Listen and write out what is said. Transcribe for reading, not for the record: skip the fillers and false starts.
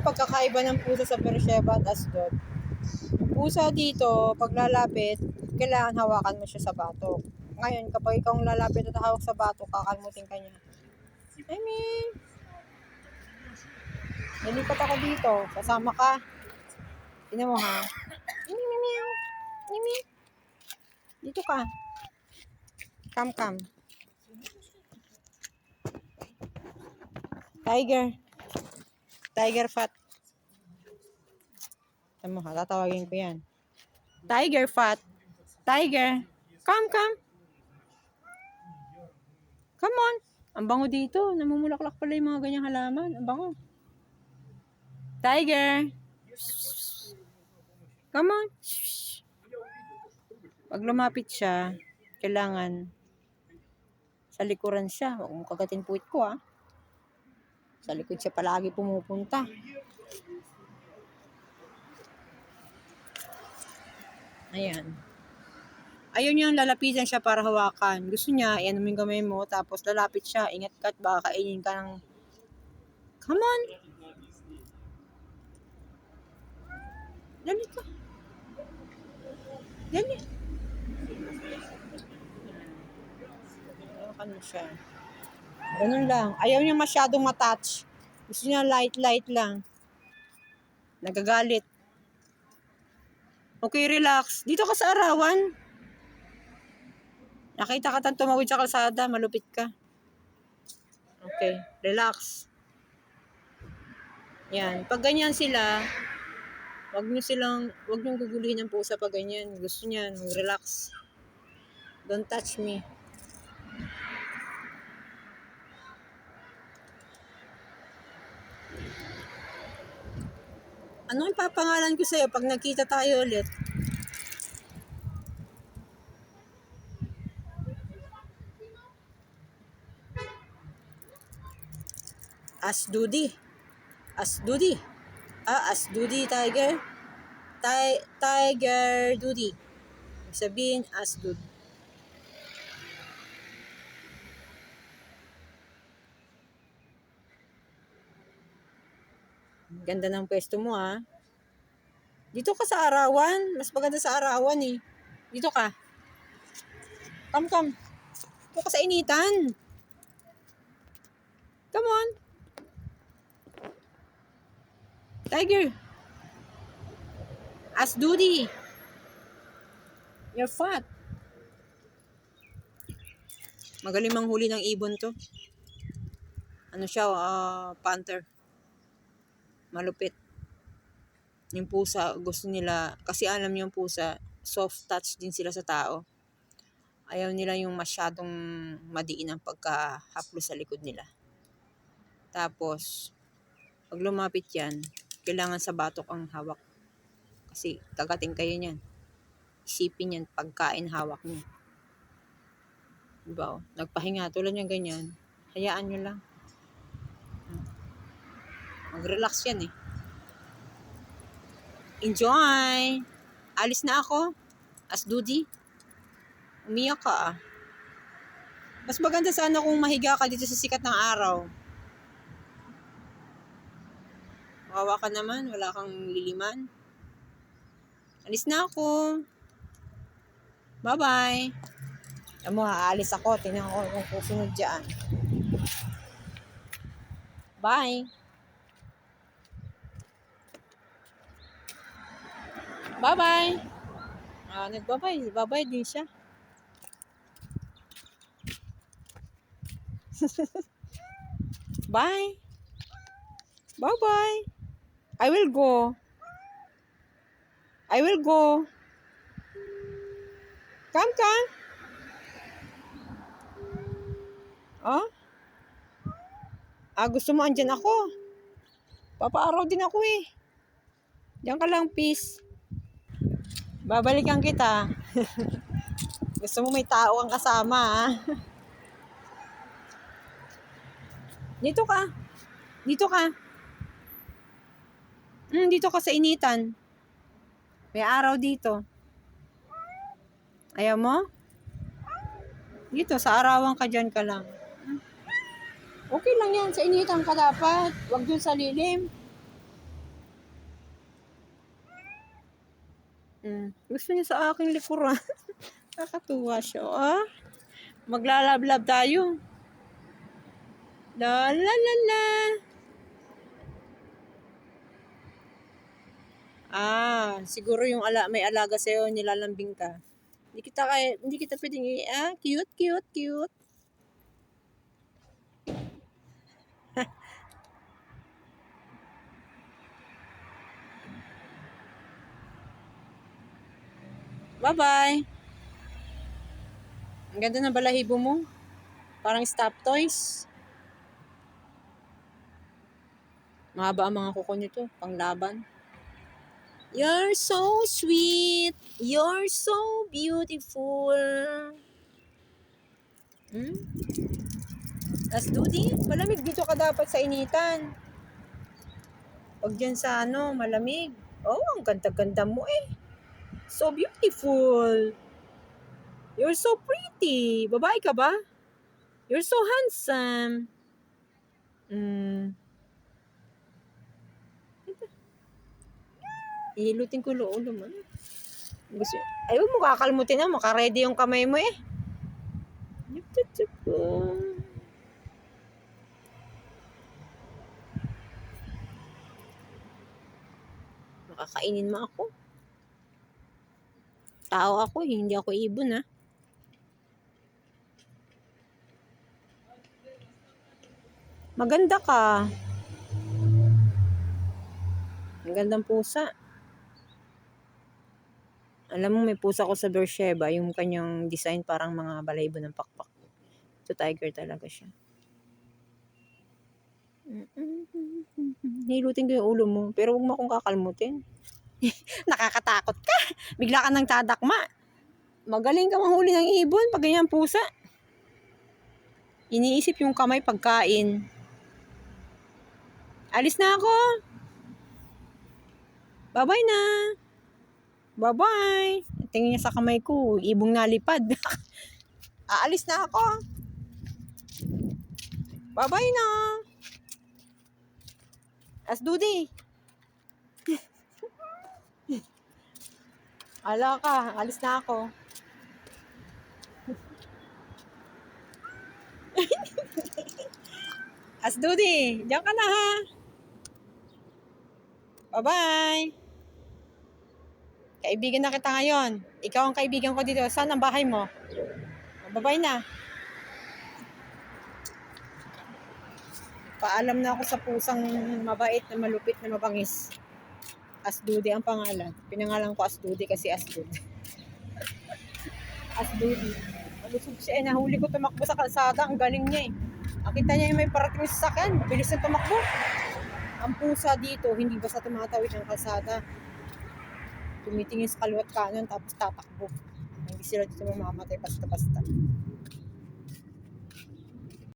pagkakaiba ng pusa sa Beersheba at Asdod. Yung pusa dito, pag lalapit, kailangan hawakan mo siya sa batok. Ngayon, kapag ikaw lalapit at hawak sa batok, kakalmutin ka niya. I mean, nalipat ako dito. Kasama ka. Tingnan mo ha. Meow. Meow. Dito ka. Come. Tiger fat. Tingnan mo ha, tatawagin ko yan. Tiger fat. Tiger. Come. Come on. Ang bango dito. Namumulaklak pala yung mga ganyang halaman. Ang bango. Tiger. Come on. Pag lumapit siya, kailangan sa likuran siya. Huwag mong kagatin puwit ko ha. Sa likod siya palagi pumupunta. Ayan. Ayaw niyang lalapitan siya para hawakan. Gusto niya, iyan mo yung kamay mo, tapos lalapit siya. Ingat ka at baka kainin ka ng... Come on! Dali ka. Dali. Hawakan mo siya. Ganun lang. Ayaw niya masyadong matouch. Gusto niya light lang. Nagagalit. Okay, relax. Dito ka sa arawan. Nakita ka tang tumawid sa kalsada, malupit ka. Okay, relax. Yan, pag ganyan sila, wag niyong gugulihin ng pusa pag ganyan. Gusto niyan, mag-relax. Don't touch me. Ano ang papangalan ko sa'yo pag nagkita tayo ulit? Asdudi. Asdudi Tiger. Tiger Dudi. Sabihin Asdud. Ganda ng pwesto mo ha. Dito ka sa arawan. Mas maganda sa arawan eh. Dito ka. Come. Dito ka sa initan. Come on. Tiger. Asdudi. You're fat. Magaling manghuli ng ibon to. Ano siya, panther. Malupit. Yung pusa, gusto nila, kasi alam yung pusa, soft touch din sila sa tao. Ayaw nila yung masyadong madiin ang pagkahaplo sa likod nila. Tapos, pag lumapit yan, kailangan sa batok ang hawak. Kasi kagating kayo niyan. Isipin yan, pagkain hawak niyo. Diba? Nagpahinga, tulad niya ganyan. Hayaan nyo lang. Mag-relax yan eh. Enjoy! Alis na ako. Asdudi. Umiyak ka ah. Mas maganda sana kung mahiga ka dito sa sikat ng araw. Kawawa ka naman, wala kang liliman. Alis na ako. Bye-bye. Alam mo, aalis ako. Tingnan ko kung susunod dyan. Bye. Bye-bye. Nagbabay. Bye-bye din siya. Bye. Bye-bye. I will go. Come. Oh? Gusto mo andyan ako? Papaaraw din ako eh. Diyan ka lang, peace. Babalikan kita. Gusto mo may tao kang kasama, ha? Dito ka. Dito ka sa initan. May araw dito. Ayaw mo? Dito, sa arawan ka dyan ka lang. Okay lang yan. Sa initan ka dapat. Huwag dun sa lilim. Gusto niya sa aking likuran. Nakakatuwa siya. Maglalablab tayo. La la la la. Siguro yung may alaga sa'yo, nilalambing ka. Hindi kita pwedeng cute, cute, cute. Bye-bye. Ang ganda ng balahibo mo. Parang stop toys. Mahaba ang mga kuko nito, panglaban. You're so sweet. You're so beautiful. Let's do this. Malamig dito ka dapat sa initan. Pag dyan sa malamig. Ang ganda-ganda mo eh. So beautiful. You're so pretty. Babae ka ba? You're so handsome. Ihilutin ko ulo mo. Huwag mo kakalmutin na. Makaready yung kamay mo eh. Makakainin mo ako. Tao ako, hindi ako ibon Maganda ka. Ang gandang pusa. Alam mo, may pusa ko sa Beersheba, yung kanyang design parang mga balahibo ng pakpak. Ito tiger talaga siya. Hilutin ko yung ulo mo, pero huwag mo akong kakalmutin. Nakakatakot ka. Bigla ka nang tadakma. Magaling ka manghuli ng ibon pag ganyan pusa. Iniisip yung kamay pagkain. Alis na ako. Bye-bye na. Bye-bye. Tingin niya sa kamay ko. Ibong nalipad. Aalis na ako. Bye-bye na. Asdudi. Ala ka. Alis na ako. Asdudi. Diyan ka na ha. Bye-bye. Kaibigan na kita ngayon. Ikaw ang kaibigan ko dito. Saan ang bahay mo? Bye-bye na. Paalam na ako sa pusang mabait na malupit na mabangis. Asdudi ang pangalan. Pinangalan ko Asdudi kasi Asdud. Asdudi. Malusog siya nahuli ko tumakbo sa kalsada. Ang galing niya Nakita niya yung may parating sa sakyan. Mabilis na tumakbo. Ang pusa dito, hindi basta tumatawid ng kalsada. Tumitingin sa kaliwat kanan tapos tatakbo. Hindi sila dito mamamatay basta-basta.